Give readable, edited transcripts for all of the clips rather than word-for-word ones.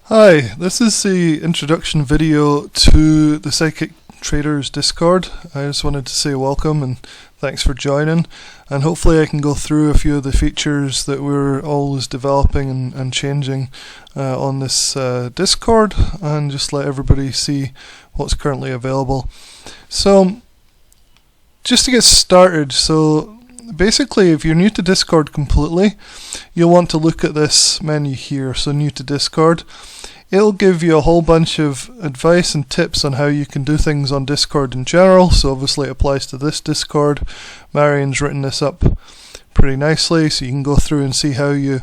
Hi, this is the introduction video to the SideKickTraders Discord. I just wanted to say welcome and thanks for joining, and hopefully I can go through a few of the features that we're always developing and changing on this Discord, and just let everybody see what's currently available. So just to get started, so basically if you're new to Discord completely, you'll want to look at this menu here, so new to Discord. It'll give you a whole bunch of advice and tips on how you can do things on Discord in general, so obviously it applies to this Discord. Marian's written this up pretty nicely, so you can go through and see how you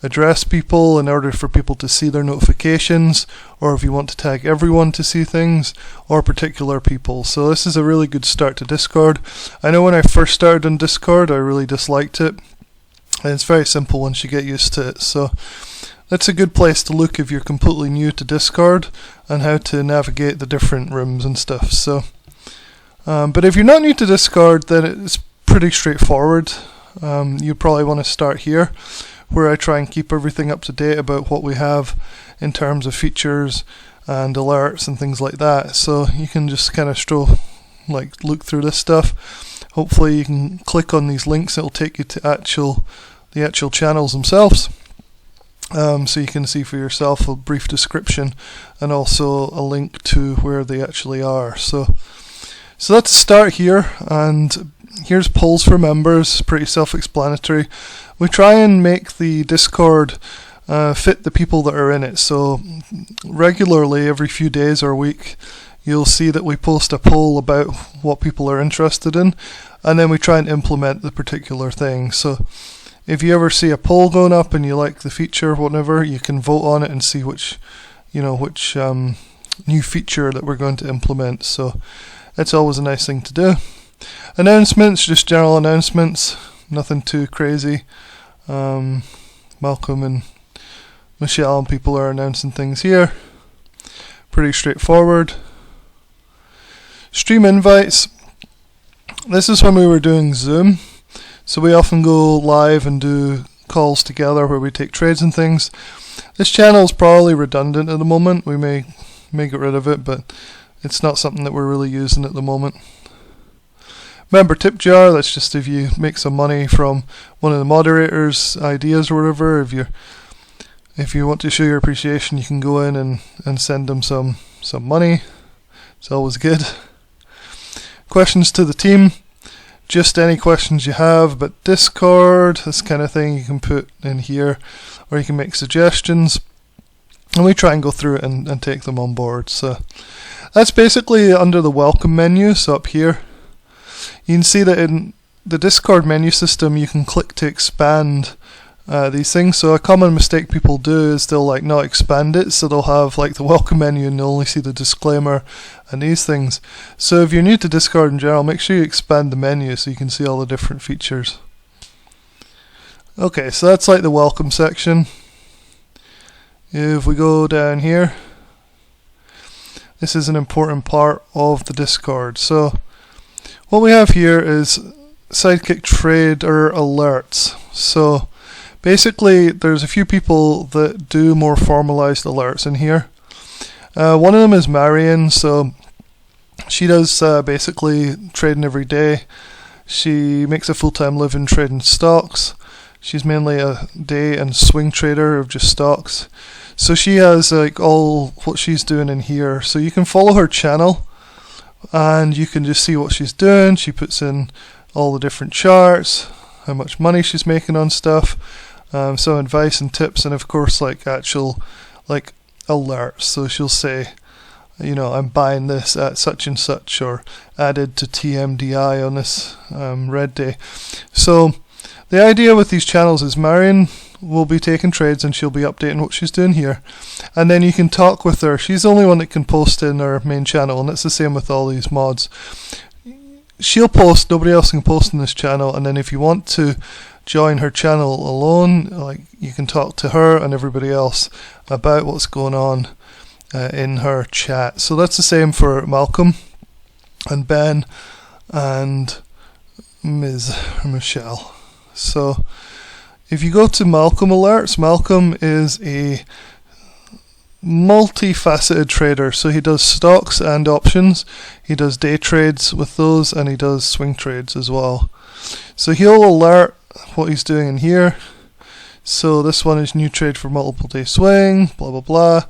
address people in order for people to see their notifications, or if you want to tag everyone to see things, or particular people. So this is a really good start to Discord. I know when I first started on Discord I really disliked it, and it's very simple once you get used to it. So that's a good place to look if you're completely new to Discord and how to navigate the different rooms and stuff. So, but if you're not new to Discord, then it's pretty straightforward. You probably want to start here, where I try and keep everything up to date about what we have in terms of features and alerts and things like that. So you can just kind of look through this stuff. Hopefully you can click on these links. It'll take you to the actual channels themselves. So you can see for yourself a brief description and also a link to where they actually are. So let's start here, and here's polls for members, pretty self-explanatory. We try and make the Discord fit the people that are in it, so regularly every few days or a week you'll see that we post a poll about what people are interested in, and then we try and implement the particular thing. So if you ever see a poll going up and you like the feature or whatever, you can vote on it and see which new feature that we're going to implement. So it's always a nice thing to do. Announcements, just general announcements, nothing too crazy. Malcolm and Michelle and people are announcing things here. Pretty straightforward. Stream invites. This is when we were doing Zoom. So we often go live and do calls together where we take trades and things. This channel is probably redundant at the moment. We may get rid of it, but it's not something that we're really using at the moment. Member tip jar, that's just if you make some money from one of the moderators' ideas or whatever. If you want to show your appreciation, you can go in and send them some money. It's always good. Questions to the team. Just any questions you have, but Discord, this kind of thing you can put in here, or you can make suggestions, and we try and go through it and take them on board. So that's basically under the welcome menu. So up here you can see that in the Discord menu system you can click to expand these things. So a common mistake people do is they'll not expand it, so they'll have the welcome menu and they'll only see the disclaimer and these things. So if you're new to Discord in general, make sure you expand the menu so you can see all the different features. Okay, so that's the welcome section. If we go down here, this is an important part of the Discord. So what we have here is SideKickTrader alerts. So basically there's a few people that do more formalized alerts in here. One of them is Marian, so she does basically trading every day. She makes a full-time living trading stocks. She's mainly a day and swing trader of just stocks. So she has all what she's doing in here. So you can follow her channel and you can just see what she's doing. She puts in all the different charts, how much money she's making on stuff, some advice and tips, and of course actual alerts. So she'll say, I'm buying this at such and such, or added to TMDI on this red day. So the idea with these channels is Marian will be taking trades and she'll be updating what she's doing here, and then you can talk with her. She's the only one that can post in her main channel, and it's the same with all these mods. She'll post, nobody else can post in this channel, and then if you want to join her channel alone, you can talk to her and everybody else about what's going on in her chat. So that's the same for Malcolm and Ben and Michelle. So if you go to Malcolm alerts, Malcolm is a multifaceted trader. So he does stocks and options, he does day trades with those, and he does swing trades as well. So he'll alert what he's doing in here. So this one is new trade for multiple day swing, blah blah blah.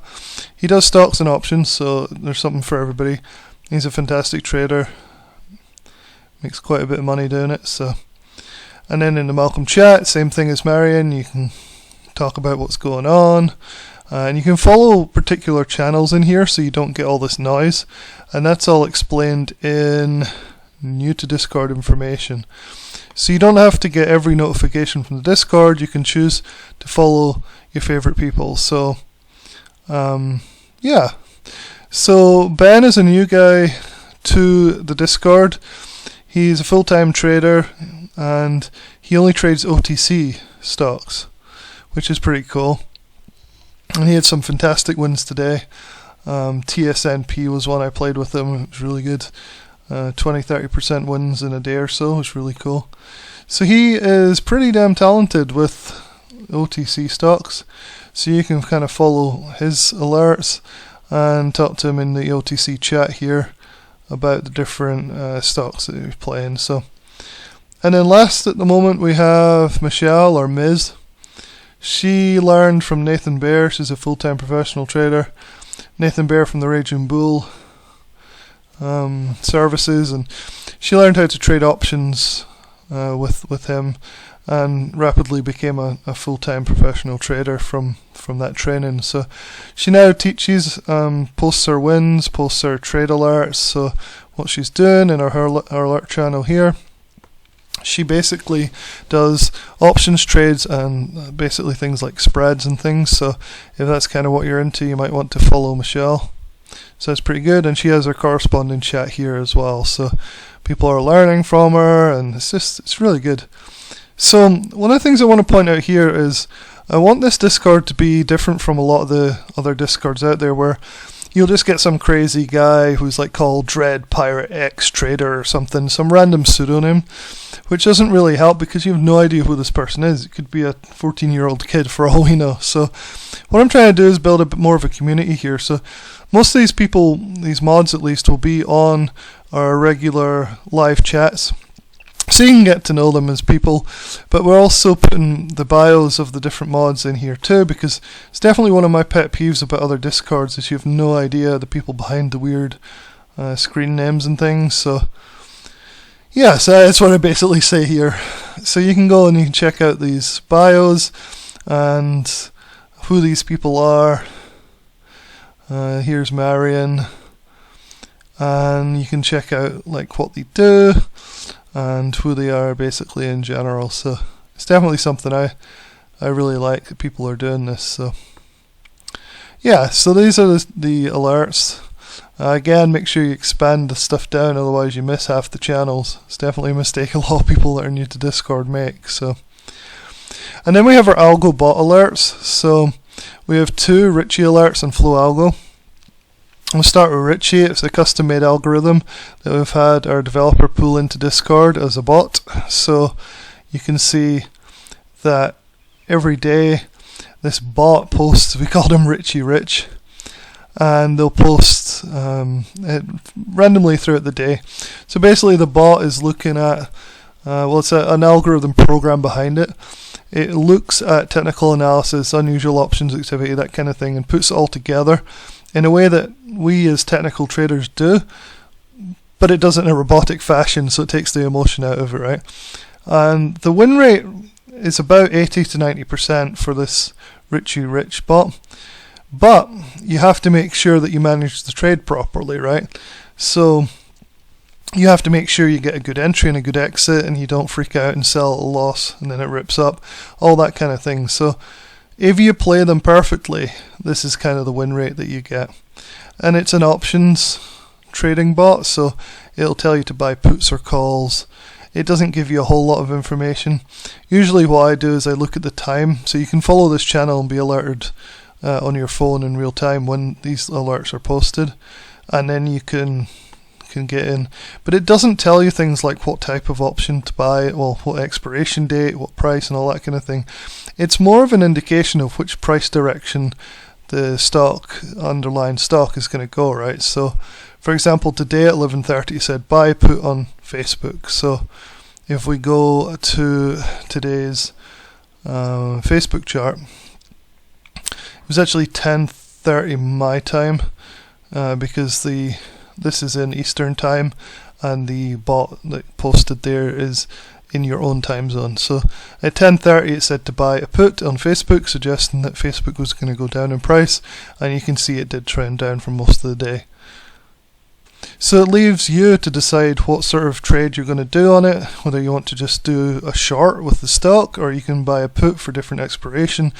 He does stocks and options, so there's something for everybody. He's a fantastic trader, makes quite a bit of money doing it. So, and then in the Malcolm chat, same thing as Marion, you can talk about what's going on, and you can follow particular channels in here so you don't get all this noise, and that's all explained in new to Discord information. So you don't have to get every notification from the Discord, you can choose to follow your favorite people. So yeah, so Ben is a new guy to the Discord. He's a full-time trader and he only trades OTC stocks, which is pretty cool. And he had some fantastic wins today. TSNP was one I played with him, it was really good. 20-30% wins in a day or so, was really cool. So he is pretty damn talented with OTC stocks, so you can kind of follow his alerts and talk to him in the OTC chat here about the different stocks that he's playing. So, and then last at the moment we have Michelle, or Ms. She learned from Nathan Bear. She's a full-time professional trader. Nathan Bear from the Raging Bull services, and she learned how to trade options with him, and rapidly became a full-time professional trader from that training. So she now teaches, posts her wins, posts her trade alerts, so what she's doing in her alert channel here. She basically does options trades and basically things like spreads and things, so if that's kind of what you're into, you might want to follow Michelle. So that's pretty good, and she has her corresponding chat here as well, so people are learning from her, and it's really good. So one of the things I want to point out here is I want this Discord to be different from a lot of the other Discords out there, where you'll just get some crazy guy who's like called Dread Pirate X Trader or something, some random pseudonym, which doesn't really help because you have no idea who this person is. It could be a 14-year-old kid for all we know. So what I'm trying to do is build a bit more of a community here. So most of these people, these mods at least, will be on our regular live chats, so you can get to know them as people. But we're also putting the bios of the different mods in here too, because it's definitely one of my pet peeves about other Discords is you have no idea the people behind the weird screen names and things. So yeah, so that's what I basically say here. So you can go and you can check out these bios and who these people are. Here's Marion, and you can check out like what they do and who they are basically in general. So it's definitely something I really like that people are doing this. So yeah, so these are the alerts. Again, make sure you expand the stuff down, otherwise you miss half the channels. It's definitely a mistake a lot of people that are new to Discord make. So, and then we have our algo bot alerts. So we have two Richie alerts and Flow Algo. We'll start with Richie. It's a custom made algorithm that we've had our developer pull into Discord as a bot. So you can see that every day this bot posts, we call them Richie Rich, and they'll post it randomly throughout the day. So basically the bot is looking at, well, it's an algorithm program behind it. It looks at technical analysis, unusual options activity, that kind of thing, and puts it all together in a way that we as technical traders do, but it does it in a robotic fashion, so it takes the emotion out of it, right? And the win rate is about 80 to 90% for this Richie Rich bot, but you have to make sure that you manage the trade properly, right? So you have to make sure you get a good entry and a good exit, and you don't freak out and sell at a loss and then it rips up, all that kind of thing. So if you play them perfectly, this is kind of the win rate that you get. And it's an options trading bot, so it'll tell you to buy puts or calls. It doesn't give you a whole lot of information. Usually what I do is I look at the time, so you can follow this channel and be alerted on your phone in real time when these alerts are posted, and then you can get in. But it doesn't tell you things like what type of option to buy, well, what expiration date, what price, and all that kind of thing. It's more of an indication of which price direction the stock, underlying stock, is going to go, right? So for example, today at 11:30 it said buy put on Facebook. So if we go to today's Facebook chart, it was actually 10:30 my time, because this is in Eastern time, and the bot that posted there is in your own time zone. So at 10:30 it said to buy a put on Facebook, suggesting that Facebook was going to go down in price, and you can see it did trend down for most of the day. So it leaves you to decide what sort of trade you're going to do on it, whether you want to just do a short with the stock, or you can buy a put for different expiration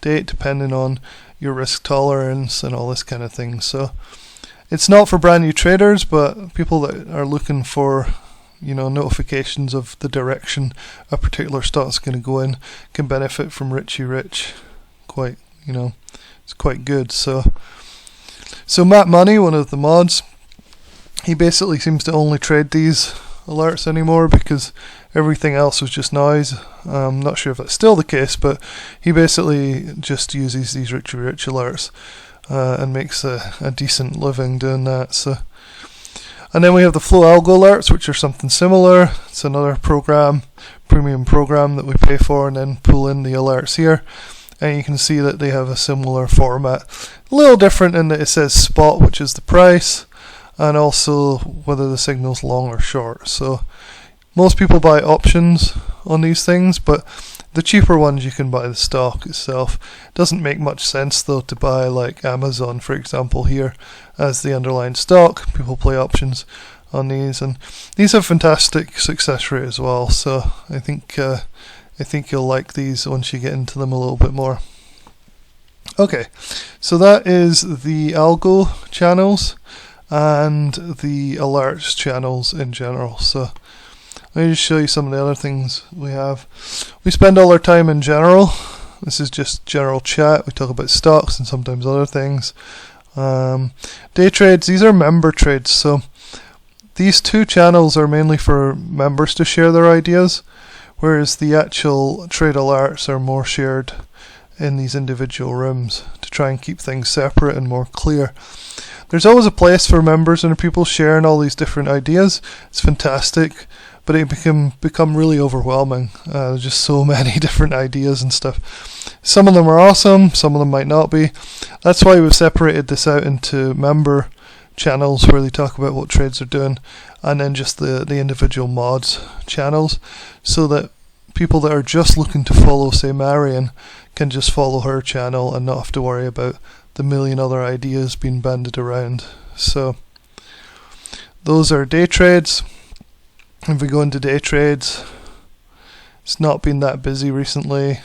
date depending on your risk tolerance and all this kind of thing. So it's not for brand new traders, but people that are looking for, you know, notifications of the direction a particular stock's going to go in can benefit from Richie Rich. Quite, you know, it's quite good. So Matt Money, one of the mods, he basically seems to only trade these alerts anymore because everything else was just noise. I'm not sure if that's still the case, but he basically just uses these Richie Rich alerts and makes a decent living doing that. So, and then we have the Flow Algo alerts, which are something similar. It's another program, premium program that we pay for, and then pull in the alerts here. And you can see that they have a similar format. A little different in that it says spot, which is the price, and also whether the signal's long or short. So most people buy options on these things, but the cheaper ones you can buy the stock itself. It doesn't make much sense though to buy like Amazon, for example, here as the underlying stock. People play options on these, and these have fantastic success rate as well. So I think you'll like these once you get into them a little bit more. Okay, so that is the algo channels and the alerts channels in general. So let me just show you some of the other things we have. We spend all our time in general. This is just general chat. We talk about stocks and sometimes other things. Day trades, these are member trades. So these two channels are mainly for members to share their ideas, whereas the actual trade alerts are more shared in these individual rooms to try and keep things separate and more clear. There's always a place for members and people sharing all these different ideas. It's fantastic, but it become really overwhelming. There's just so many different ideas and stuff. Some of them are awesome, some of them might not be. That's why we've separated this out into member channels where they talk about what trades they're doing, and then just the individual mods channels, so that people that are just looking to follow, say, Marion, can just follow her channel and not have to worry about the million other ideas being banded around. So those are day trades. If we go into day trades, it's not been that busy recently,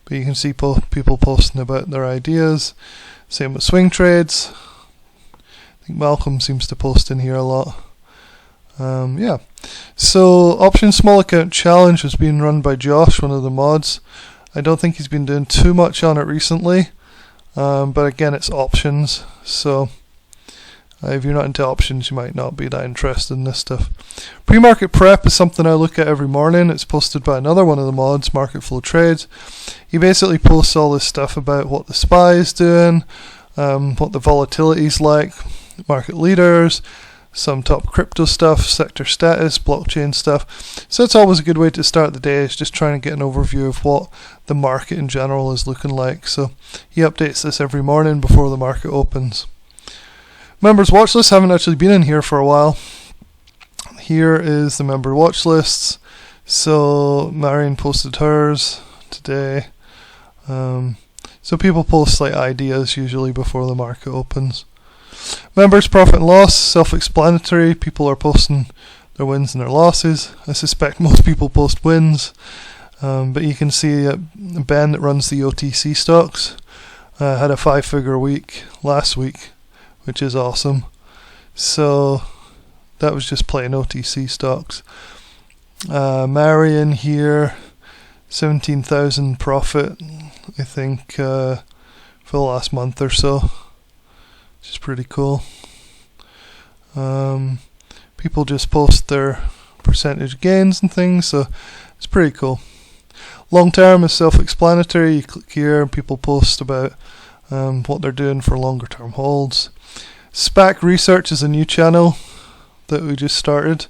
but you can see people posting about their ideas. Same with swing trades. I think Malcolm seems to post in here a lot. Yeah. So Option Small Account Challenge has been run by Josh, one of the mods. I don't think he's been doing too much on it recently, but again, it's options. So if you're not into options, you might not be that interested in this stuff. Pre-market prep is something I look at every morning. It's posted by another one of the mods, Market Flow Trades. He basically posts all this stuff about what the SPY is doing, what the volatility is like, market leaders, some top crypto stuff, sector status, blockchain stuff. So it's always a good way to start the day, is just trying to get an overview of what the market in general is looking like. So he updates this every morning before the market opens. Members watch lists haven't actually been in here for a while. Here is the member watch lists. So Marion posted hers today. So people post like ideas usually before the market opens. Members profit and loss, self-explanatory. People are posting their wins and their losses. I suspect most people post wins, but you can see Ben that runs the OTC stocks had a 5-figure week last week, which is awesome. So that was just plain OTC stocks. Marion here, 17,000 profit, I think, for the last month or so, which is pretty cool. People just post their percentage gains and things, so it's pretty cool. Long term is self-explanatory. You click here and people post about what they're doing for longer term holds. SPAC Research is a new channel that we just started.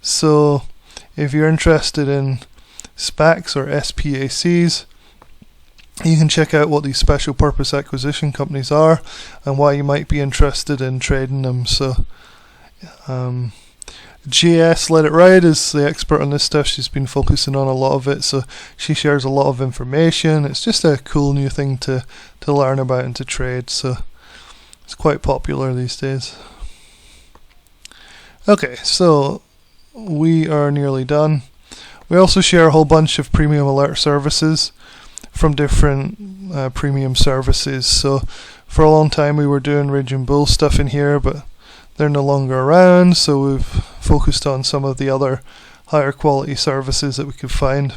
So if you're interested in SPACs or SPACs, you can check out what these special purpose acquisition companies are and why you might be interested in trading them. So GS Let It Ride is the expert on this stuff. She's been focusing on a lot of it, so she shares a lot of information. It's just a cool new thing to learn about and to trade, so it's quite popular these days. Okay, so we are nearly done. We also share a whole bunch of premium alert services from different premium services. So for a long time we were doing Raging Bull stuff in here, but they're no longer around, so we've focused on some of the other higher quality services that we could find.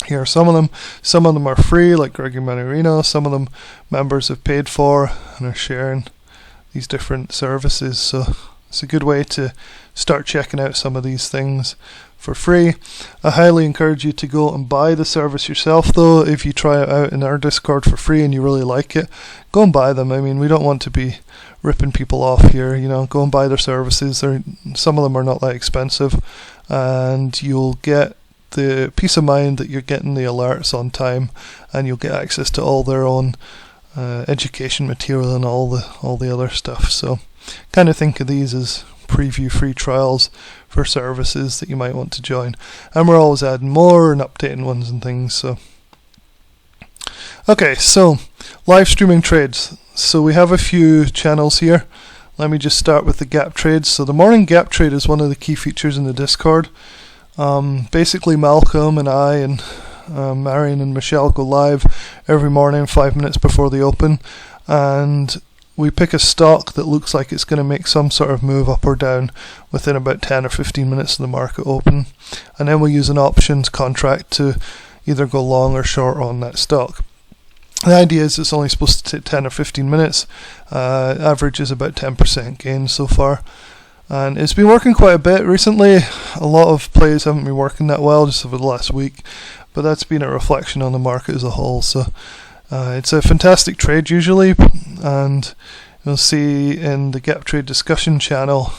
Here are some of them. Some of them are free, like Greg Manorino. Some of them members have paid for and are sharing these different services. So it's a good way to start checking out some of these things for free. I highly encourage you to go and buy the service yourself, though. If you try it out in our Discord for free and you really like it, go and buy them. I mean, we don't want to be ripping people off here, you know. Go and buy their services. Some of them are not that expensive, and you'll get the peace of mind that you're getting the alerts on time, and you'll get access to all their own education material and all the other stuff. So kind of think of these as preview free trials for services that you might want to join, and we're always adding more and updating ones and things. So okay, so live streaming trades. So we have a few channels here. Let me just start with the gap trades. So the morning gap trade is one of the key features in the Discord. Basically Malcolm and I and Marion and Michelle go live every morning 5 minutes before the open, and we pick a stock that looks like it's going to make some sort of move up or down within about 10 or 15 minutes of the market open, and then we use an options contract to either go long or short on that stock. The idea is it's only supposed to take 10 or 15 minutes. Average is about 10% gain so far, and it's been working quite a bit recently. A lot of plays haven't been working that well just over the last week, but that's been a reflection on the market as a whole. So it's a fantastic trade usually, and you'll see in the gap trade discussion channel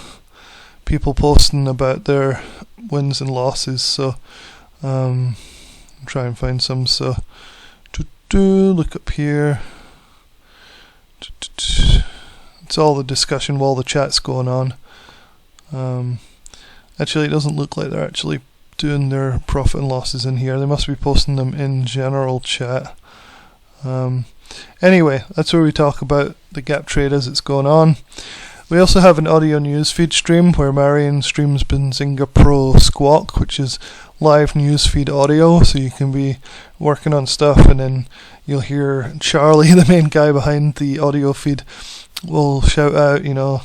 people posting about their wins and losses. So I'll try and find some. So look up here. It's all the discussion while the chat's going on. Actually, it doesn't look like they're actually doing their profit and losses in here. They must be posting them in general chat. Anyway, that's where we talk about the gap trade as it's going on. We also have an audio news feed stream where Marion streams Benzinga Pro Squawk, which is live news feed audio, so you can be working on stuff and then you'll hear Charlie, the main guy behind the audio feed, will shout out, you know,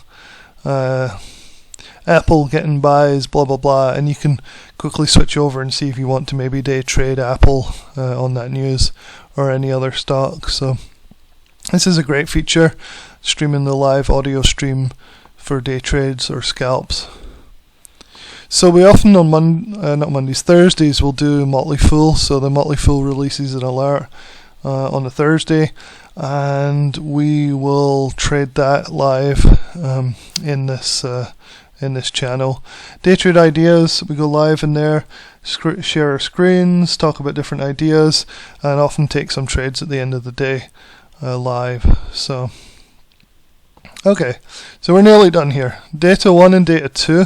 Apple getting buys, blah blah blah, and you can quickly switch over and see if you want to maybe day trade Apple on that news or any other stock. So this is a great feature, streaming the live audio stream for day trades or scalps. So we often on Thursdays we'll do Motley Fool. So the Motley Fool releases an alert on a Thursday, and we will trade that live in this channel. Day trade ideas, we go live in there, share our screens, talk about different ideas, and often take some trades at the end of the day live. So okay, so we're nearly done here. Data 1 and Data 2,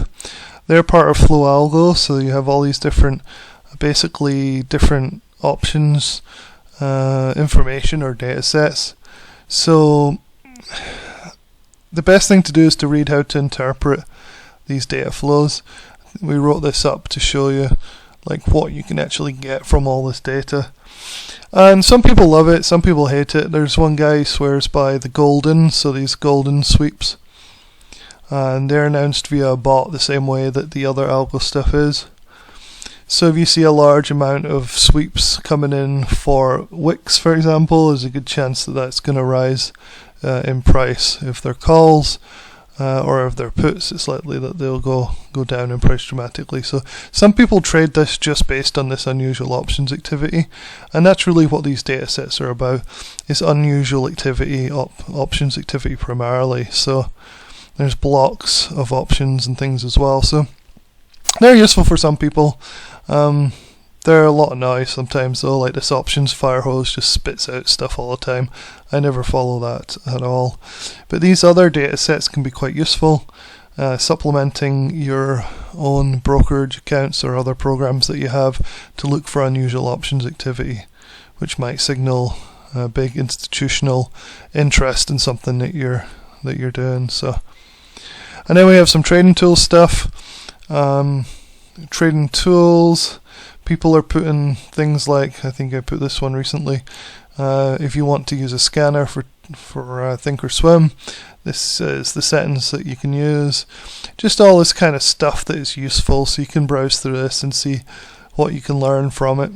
they're part of Flow Algo, so you have all these different, basically different options, information or data sets. So the best thing to do is to read how to interpret these data flows. We wrote this up to show you like what you can actually get from all this data. And some people love it, some people hate it. There's one guy who swears by the golden, so these golden sweeps, and they're announced via a bot the same way that the other algo stuff is. So if you see a large amount of sweeps coming in for wicks, for example, there's a good chance that that's going to rise in price. If they're calls, or if they're puts, it's likely that they'll go down in price dramatically. So some people trade this just based on this unusual options activity, and that's really what these data sets are about. It's unusual activity, options activity primarily. So there's blocks of options and things as well. So they're useful for some people. They're a lot of noise sometimes though, like this options fire hose just spits out stuff all the time. I never follow that at all. But these other data sets can be quite useful, supplementing your own brokerage accounts or other programs that you have to look for unusual options activity, which might signal a big institutional interest in something that you're doing. So, and then we have some trading tools stuff. Trading tools. People are putting things like, I think I put this one recently, if you want to use a scanner for Thinkorswim, this is the settings that you can use. Just all this kind of stuff that is useful, so you can browse through this and see what you can learn from it.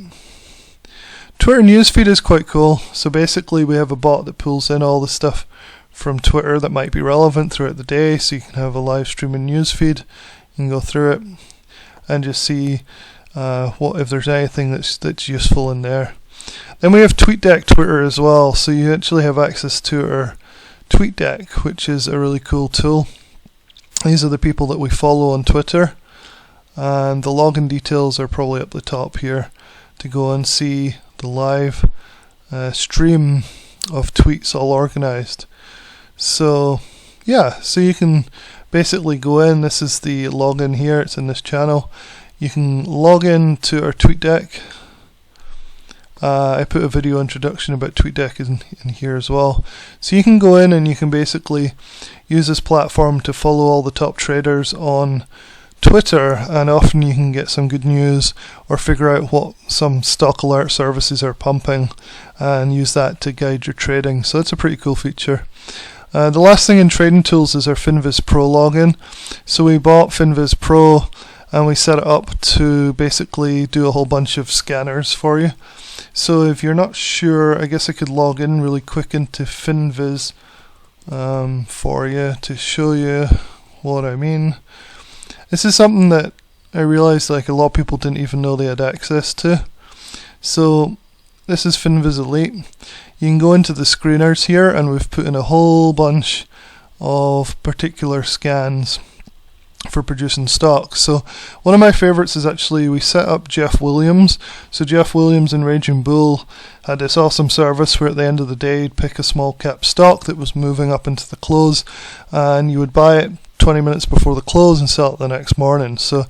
Twitter newsfeed is quite cool. So basically we have a bot that pulls in all the stuff from Twitter that might be relevant throughout the day, so you can have a live streaming newsfeed. You can go through it and just see what if there's anything that's useful in there. Then we have TweetDeck Twitter as well, so you actually have access to our TweetDeck, which is a really cool tool. These are the people that we follow on Twitter, and the login details are probably up the top here to go and see the live stream of tweets all organized. So yeah, so you can basically go in, this is the login here, it's in this channel. You can log in to our TweetDeck. I put a video introduction about TweetDeck in here as well. So you can go in and you can basically use this platform to follow all the top traders on Twitter, and often you can get some good news or figure out what some stock alert services are pumping and use that to guide your trading. So it's a pretty cool feature. The last thing in trading tools is our Finviz Pro login. So we bought Finviz Pro and we set it up to basically do a whole bunch of scanners for you. So if you're not sure, I guess I could log in really quick into Finviz for you to show you what I mean. This is something that I realized like a lot of people didn't even know they had access to. So this is Finviz Elite. You can go into the screeners here, and we've put in a whole bunch of particular scans for producing stocks. So one of my favorites is actually we set up Jeff Williams. So Jeff Williams in Raging Bull had this awesome service where at the end of the day you'd pick a small cap stock that was moving up into the close, and you would buy it 20 minutes before the close and sell it the next morning. So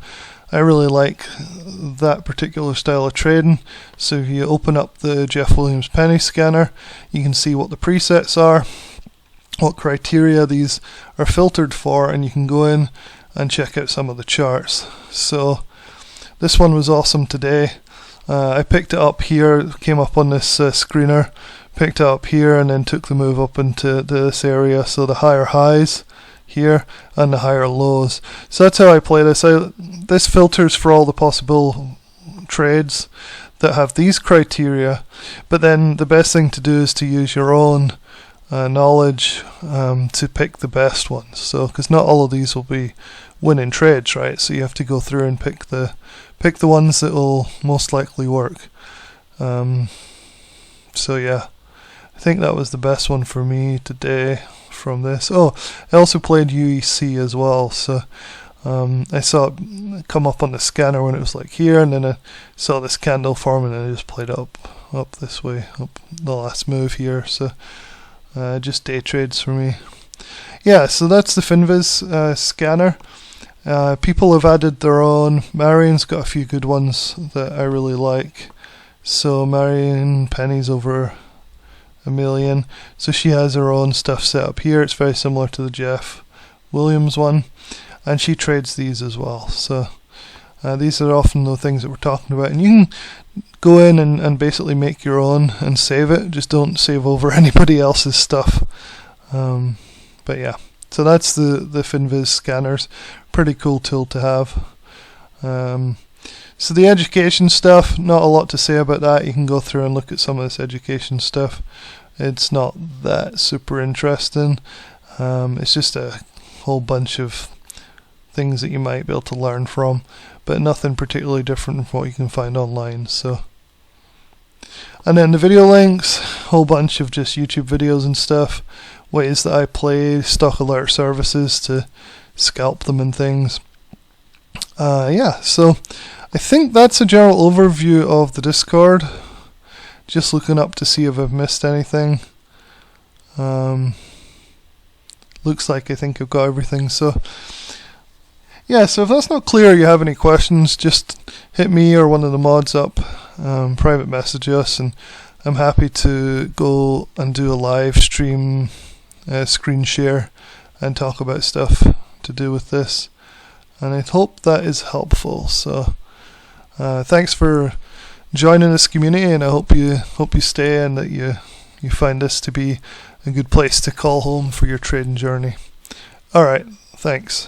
I really like that particular style of trading. So if you open up the Jeff Williams penny scanner, you can see what the presets are, what criteria these are filtered for, and you can go in and check out some of the charts. So this one was awesome today. I picked it up here, came up on this screener, picked it up here and then took the move up into this area, so the higher highs here and the higher lows. So that's how I play this. This filters for all the possible trades that have these criteria, but then the best thing to do is to use your own knowledge to pick the best ones. So because not all of these will be winning trades, right? So you have to go through and pick the ones that will most likely work. So yeah, I think that was the best one for me today from this. Oh, I also played UEC as well. So I saw it come up on the scanner when it was like here, and then I saw this candle form, and I just played it up this way, up the last move here. So just day trades for me. Yeah, so that's the Finviz scanner. People have added their own. Marion's got a few good ones that I really like. So Marion Penny's over 1 million. So she has her own stuff set up here. It's very similar to the Jeff Williams one, and she trades these as well. So these are often the things that we're talking about, and you can go in and basically make your own and save it. Just don't save over anybody else's stuff. But yeah, so that's the Finviz scanners. Pretty cool tool to have. So the education stuff, not a lot to say about that. You can go through and look at some of this education stuff. It's not that super interesting. It's just a whole bunch of things that you might be able to learn from, but nothing particularly different from what you can find online. So, and then the video links, whole bunch of just YouTube videos and stuff, ways that I play, stock alert services to scalp them and things. Yeah, so I think that's a general overview of the Discord. Just looking up to see if I've missed anything. Looks like I think I've got everything. So yeah, so if that's not clear, or you have any questions, just hit me or one of the mods up, private message us, and I'm happy to go and do a live stream, screen share, and talk about stuff to do with this. And I hope that is helpful. So thanks for joining this community, and I hope you stay, and that you find this to be a good place to call home for your trading journey. Alright, thanks.